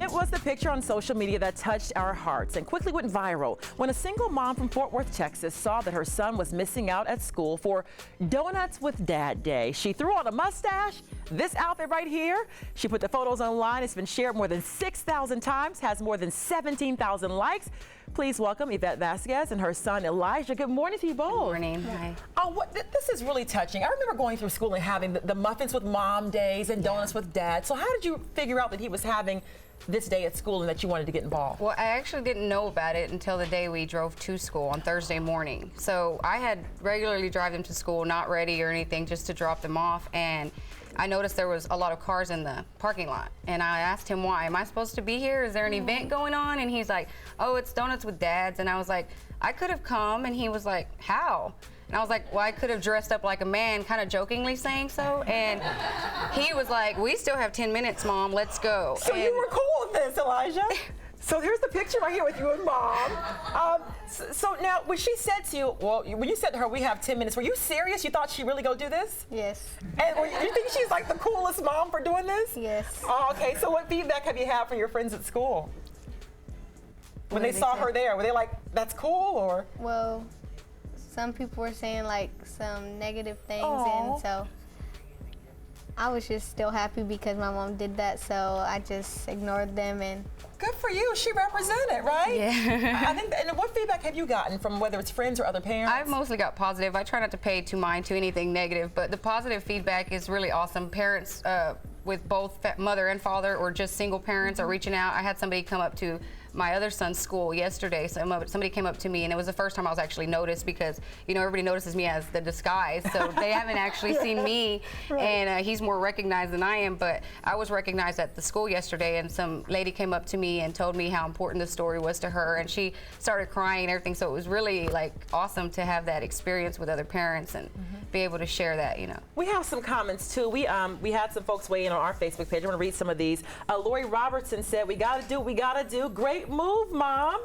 It was the picture on social media that touched our hearts and quickly went viral when a single mom from Fort Worth, Texas saw that her son was missing out at school for Donuts with Dad Day. She threw on a mustache, this outfit right here. She put the photos online. It's been shared more than 6,000 times, has more than 17,000 likes. Please welcome Yevette Vasquez and her son Elijah. Good morning to you both. Good morning. Hi. Oh, this is really touching. I remember going through school and having the muffins with mom days and donuts with dad. So how did you figure out that he was having this day at school and that you wanted to get involved? Well, I actually didn't know about it until the day we drove to school on Thursday morning. So I had regularly drive them to school, not ready or anything, just to drop them off. And I noticed there was a lot of cars in the parking lot. And I asked him why. Am I supposed to be here? Is there an event going on? And he's like, oh, it's Donuts with Dads. And I was like, I could have come. And he was like, how? And I was like, well, I could have dressed up like a man, kind of jokingly saying so. And he was like, we still have 10 minutes, Mom, let's go. So you were cool with this, Elijah? So here's the picture right here with you and Mom. So now, when she said to you, well, when you said to her, we have 10 minutes, were you serious? You thought she'd really go do this? Yes. And you think she's like the coolest mom for doing this? Yes. Oh, okay, so what feedback have you had from your friends at school? When they saw her there, were they like, that's cool, or? Well, some people were saying like some negative things, Aww. and so I was just still happy because my mom did that, so I just ignored them. And good for you. She represented, right? Yeah. I think. And what feedback have you gotten from whether it's friends or other parents? I've mostly got positive. I try not to pay too mind to anything negative, but the positive feedback is really awesome. Parents with both mother and father, or just single parents, are reaching out. I had somebody come up to my other son's school yesterday. Somebody came up to me, and it was the first time I was actually noticed, because you know everybody notices me as the disguise, so they haven't actually seen me. Right. And he's more recognized than I am. But I was recognized at the school yesterday, and some lady came up to me and told me how important the story was to her, and she started crying and everything. So it was really like awesome to have that experience with other parents and be able to share that. You know. We have some comments too. We had some folks weigh in on our Facebook page. I'm gonna read some of these. Lori Robertson said, "We gotta do what we gotta do. Great move, Mom."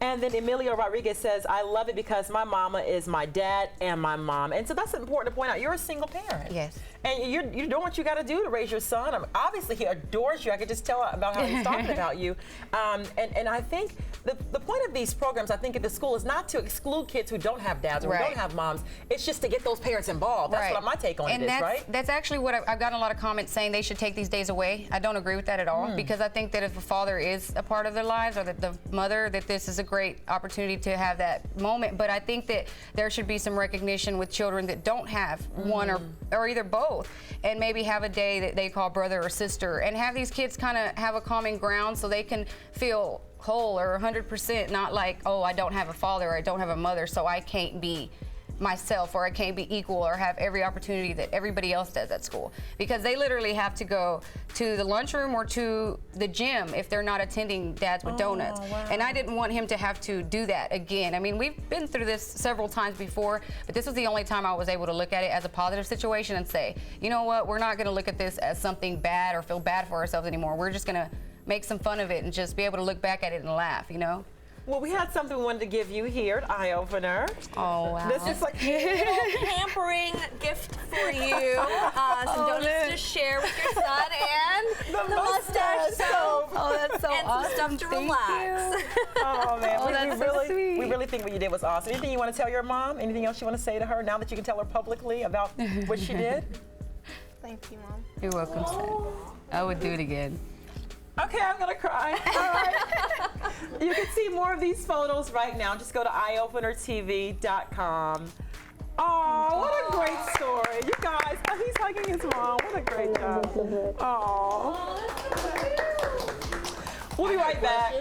And then Emilio Rodriguez says, "I love it because my mama is my dad and my mom." And so that's important to point out. You're a single parent. Yes. And you're doing what you got to do to raise your son. Obviously, he adores you. I could just tell about how he's talking about you. And I think the point of these programs, I think, at the school is not to exclude kids who don't have dads or who don't have moms. It's just to get those parents involved. That's what my take on it is, right? That's actually what I've gotten a lot of comments saying they should take these days away. I don't agree with that at all, because I think that if a father is a part of their lives, or that the mother, that this is a great opportunity to have that moment. But I think that there should be some recognition with children that don't have one or either both, and maybe have a day that they call brother or sister, and have these kids kind of have a common ground so they can feel whole or 100%, not like, oh, I don't have a father or I don't have a mother, so I can't be myself, or I can't be equal or have every opportunity that everybody else does at school, because they literally have to go to the lunchroom or to the gym if they're not attending Dads with Donuts. Wow. And I didn't want him to have to do that again. I mean, we've been through this several times before, but this was the only time I was able to look at it as a positive situation and say, you know what, we're not going to look at this as something bad or feel bad for ourselves anymore. We're just going to make some fun of it and just be able to look back at it and laugh, you know? Well, we had something we wanted to give you here at Eye Opener. Oh, wow. This is like pampering gift for you. Some donuts to share with your son, and the mustache soap. Oh, that's so and awesome. some stuff to relax. Oh, man. Oh, that's so sweet. We really think what you did was awesome. Anything you want to tell your mom? Anything else you want to say to her now that you can tell her publicly about what she did? thank you, Mom. You're welcome, son. I would do it again. Okay, I'm gonna cry. All right. You can see more of these photos right now. Just go to eyeopenertv.com. Oh, what a great story. You guys, he's hugging his mom. What a great job. Oh. We'll be right back.